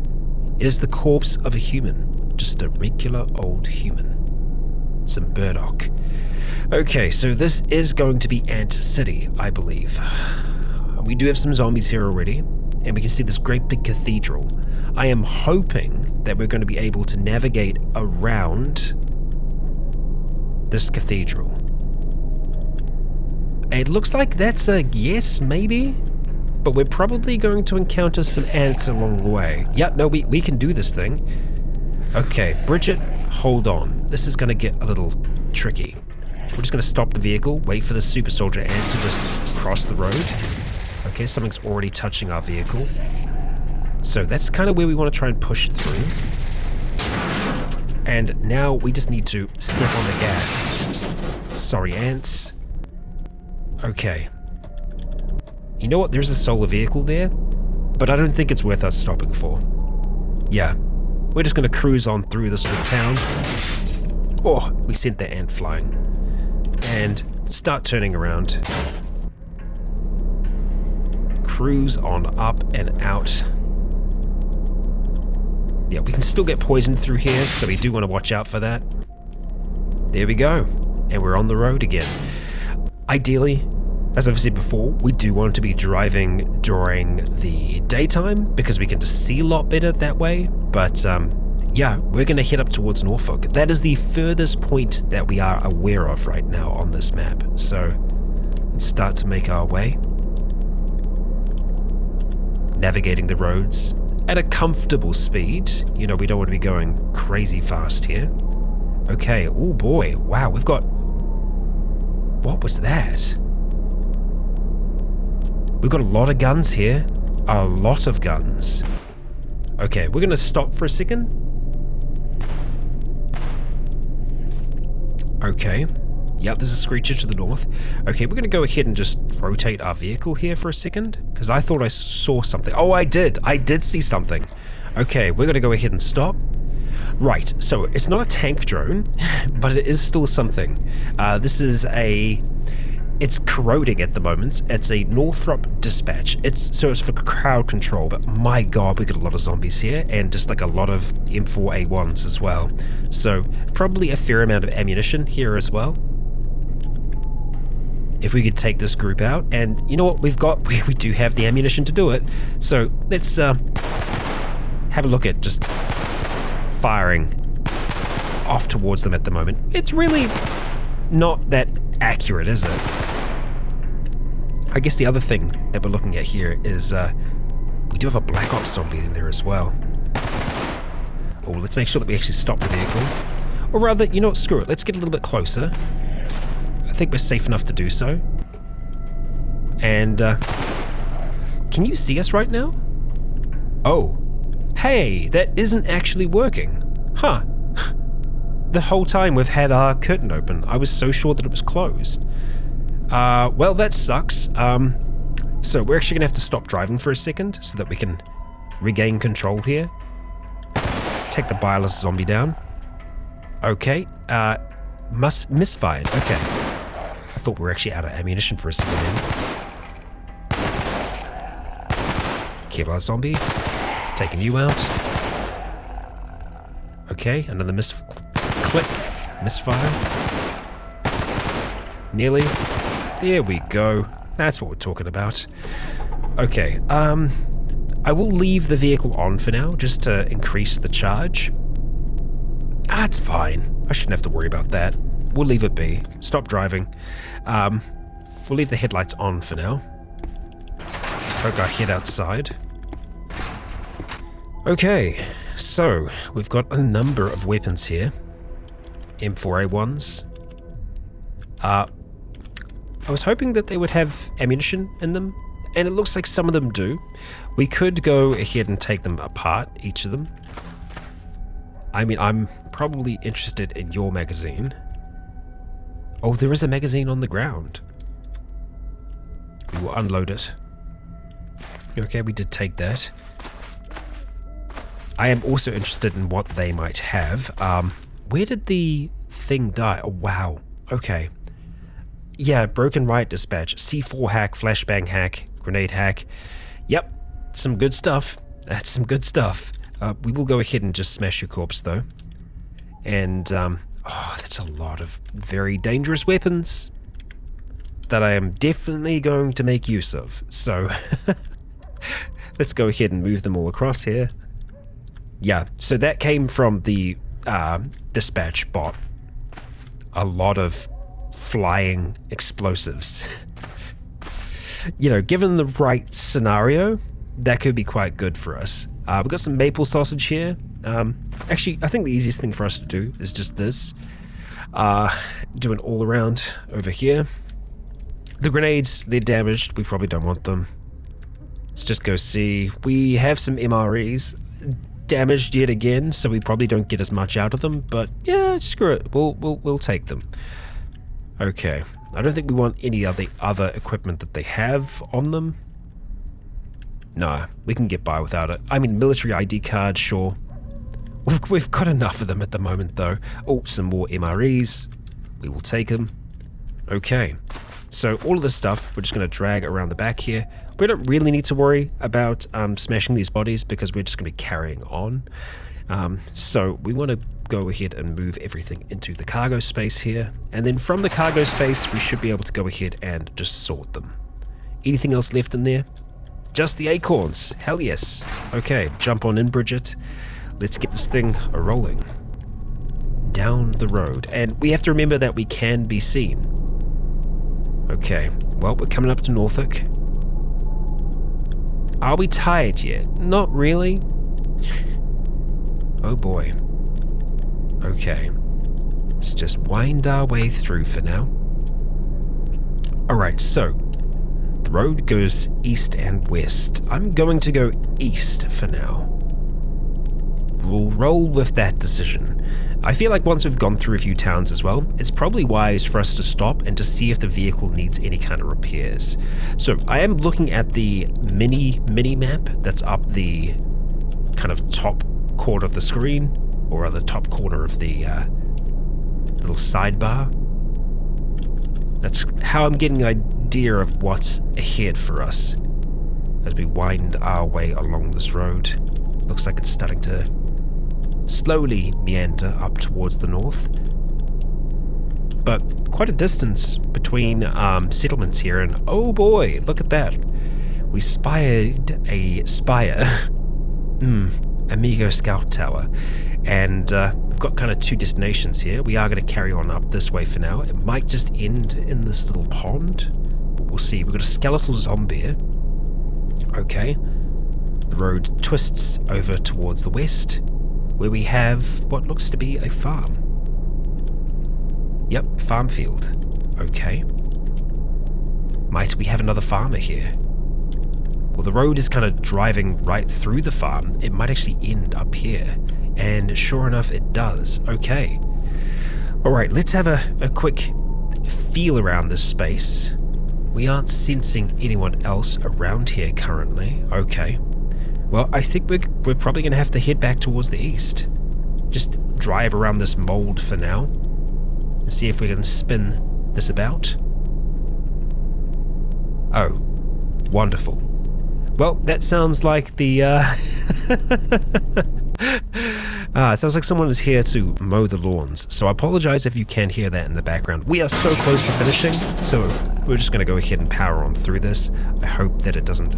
It is the corpse of a human, just a regular old human. Some burdock. Okay, so this is going to be Ant City, I believe. We do have some zombies here already, and we can see this great big cathedral. I am hoping that we're going to be able to navigate around this cathedral. It looks like that's a yes, maybe? But we're probably going to encounter some ants along the way. Yeah, no, we can do this thing. Okay, Bridget, hold on. This is going to get a little tricky. We're just going to stop the vehicle, wait for the super soldier ant to just cross the road. Okay, something's already touching our vehicle. So that's kind of where we want to try and push through. And now we just need to step on the gas. Sorry, ants. Okay. You know what? There's a solar vehicle there, but I don't think it's worth us stopping for. Yeah, we're just going to cruise on through this little town. Oh, we sent the ant flying. And start turning around. Cruise on up and out. Yeah, we can still get poisoned through here, so we do want to watch out for that. There we go. and we're on the road again. Ideally, as I've said before, we do want to be driving during the daytime because we can just see a lot better that way, but yeah, we're going to head up towards Norfolk. That is the furthest point that we are aware of right now on this map, so let's start to make our way. Navigating the roads at a comfortable speed. You know, we don't want to be going crazy fast here. Okay, oh boy, wow, we've got... What was that? We've got a lot of guns here. A lot of guns. Okay, we're gonna stop for a second. Okay. Yep, there's a screecher to the north. Okay, we're gonna go ahead and just rotate our vehicle here for a second, because I thought I saw something. Oh, I did see something. Okay, we're gonna go ahead and stop. Right, so it's not a tank drone, but it is still something. This is it's corroding at the moment. It's a Northrop dispatch. It's for crowd control, but my god, we got a lot of zombies here, and just like a lot of M4A1s as well. So probably a fair amount of ammunition here as well. If we could take this group out, and you know what we do have the ammunition to do it. So let's have a look at just firing off towards them at the moment. It's really not that accurate, is it? I guess the other thing that we're looking at here is we do have a Black Ops zombie in there as well. Oh, let's make sure that we actually stop the vehicle. Or rather, you know what, screw it, let's get a little bit closer. I think we're safe enough to do so. And, can you see us right now? Oh, hey, that isn't actually working. Huh. The whole time we've had our curtain open, I was so sure that it was closed. Well, that sucks. So we're actually gonna have to stop driving for a second so that we can regain control here. Take the bireless zombie down. Okay, misfired, okay. I thought we were actually out of ammunition for a second then. Kevlar zombie, taking you out. Okay, another misfire. Nearly. There we go. That's what we're talking about. Okay, I will leave the vehicle on for now, just to increase the charge. It's fine. I shouldn't have to worry about that. We'll leave it be. Stop driving. We'll leave the headlights on for now. Poke our head outside. Okay, so we've got a number of weapons here. M4A1s. I was hoping that they would have ammunition in them, and it looks like some of them do. We could go ahead and take them apart, each of them. I mean, I'm probably interested in your magazine. Oh, there is a magazine on the ground. We will unload it. Okay, we did take that. I am also interested in what they might have. Where did the thing die? Oh, wow. Okay. Yeah, broken riot dispatch, C4 hack, flashbang hack, grenade hack. Yep, some good stuff. That's some good stuff. We will go ahead and just smash your corpse though. And, oh, that's a lot of very dangerous weapons that I am definitely going to make use of. So, let's go ahead and move them all across here. Yeah, so that came from the dispatch bot. A lot of flying explosives. You know, given the right scenario, that could be quite good for us. We've got some maple sausage here. Actually, I think the easiest thing for us to do is just this. Do an all around over here. The grenades, they're damaged. We probably don't want them. Let's just go see. We have some MREs damaged yet again, so we probably don't get as much out of them, but yeah, screw it. We'll take them. Okay, I don't think we want any of the other equipment that they have on them. Nah, we can get by without it. I mean, military ID card, sure. We've got enough of them at the moment, though. Oh, some more MREs. We will take them. Okay, so all of this stuff, we're just going to drag around the back here. We don't really need to worry about smashing these bodies because we're just going to be carrying on. So we want to go ahead and move everything into the cargo space here. And then from the cargo space, we should be able to go ahead and just sort them. Anything else left in there? Just the acorns. Hell yes. Okay, jump on in, Bridget. Let's get this thing rolling. Down the road. And we have to remember that we can be seen. Okay, well, we're coming up to Norfolk. Are we tired yet? Not really. Oh boy. Okay. Let's just wind our way through for now. Alright, so the road goes east and west. I'm going to go east for now. We'll roll with that decision. I feel like once we've gone through a few towns as well, it's probably wise for us to stop and to see if the vehicle needs any kind of repairs. So I am looking at the mini map that's up the kind of top corner of the screen, or the top corner of the little sidebar. That's how I'm getting an idea of what's ahead for us as we wind our way along this road. Looks like it's starting to slowly meander up towards the north, but quite a distance between settlements here, and oh boy, look at that. We spied a spire. Amigo Scout Tower, and we've got kind of two destinations here. We are going to carry on up this way for now. It might just end in this little pond, but we'll see. We've got a skeletal zombie. Okay, the road twists over towards the west, where we have what looks to be a farm. Yep, farm field. Okay. Might we have another farmer here? Well, the road is kind of driving right through the farm. It might actually end up here. And sure enough, it does. Okay. Alright, let's have a quick feel around this space. We aren't sensing anyone else around here currently. Okay. Well, I think we're probably going to have to head back towards the east. Just drive around this mold for now and see if we can spin this about. Oh, wonderful. Well, that sounds like the, it sounds like someone is here to mow the lawns, so I apologize if you can hear that in the background. We are so close to finishing, so we're just going to go ahead and power on through this. I hope that it doesn't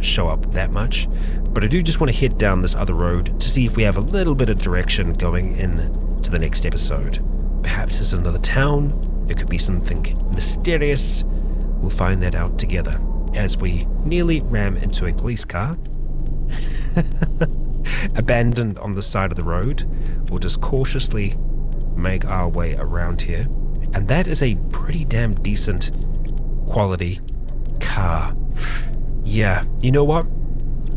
show up that much, but I do just want to head down this other road to see if we have a little bit of direction going in to the next episode. Perhaps it's another town, it could be something mysterious. We'll find that out together as we nearly ram into a police car. Abandoned on the side of the road. We'll just cautiously make our way around here. And that is a pretty damn decent quality car. Yeah, you know what?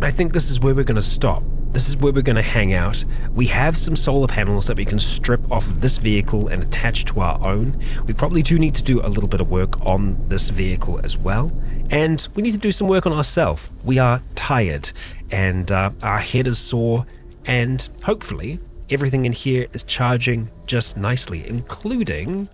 I think this is where we're going to stop. This is where we're going to hang out. We have some solar panels that we can strip off of this vehicle and attach to our own. We probably do need to do a little bit of work on this vehicle as well. And we need to do some work on ourselves. We are tired and our head is sore, and hopefully everything in here is charging just nicely, including,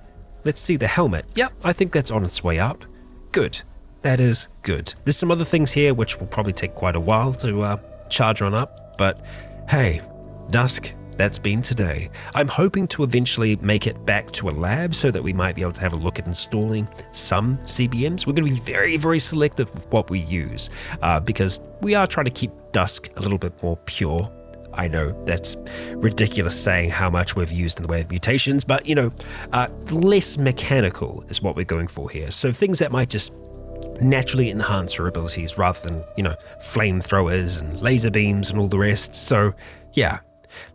let's see, the helmet. Yep, I think that's on its way up. Good. That is good. There's some other things here which will probably take quite a while to charge on up, but hey, Dusk, that's been today. I'm hoping to eventually make it back to a lab so that we might be able to have a look at installing some CBMs. We're going to be very, very selective with what we use because we are trying to keep Dusk a little bit more pure. I know that's ridiculous saying how much we've used in the way of mutations, but you know, less mechanical is what we're going for here. So things that might just naturally enhance her abilities rather than, you know, flamethrowers and laser beams and all the rest. So yeah,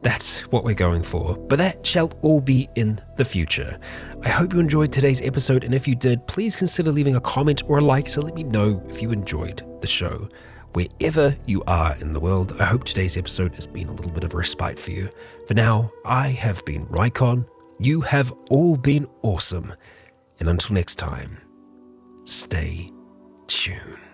that's what we're going for, but that shall all be in the future. I hope you enjoyed today's episode, and if you did, please consider leaving a comment or a like to let me know if you enjoyed the show. Wherever you are in the world, I hope today's episode has been a little bit of a respite for you. For now, I have been Rycon, you have all been awesome, and until next time, stay tuned.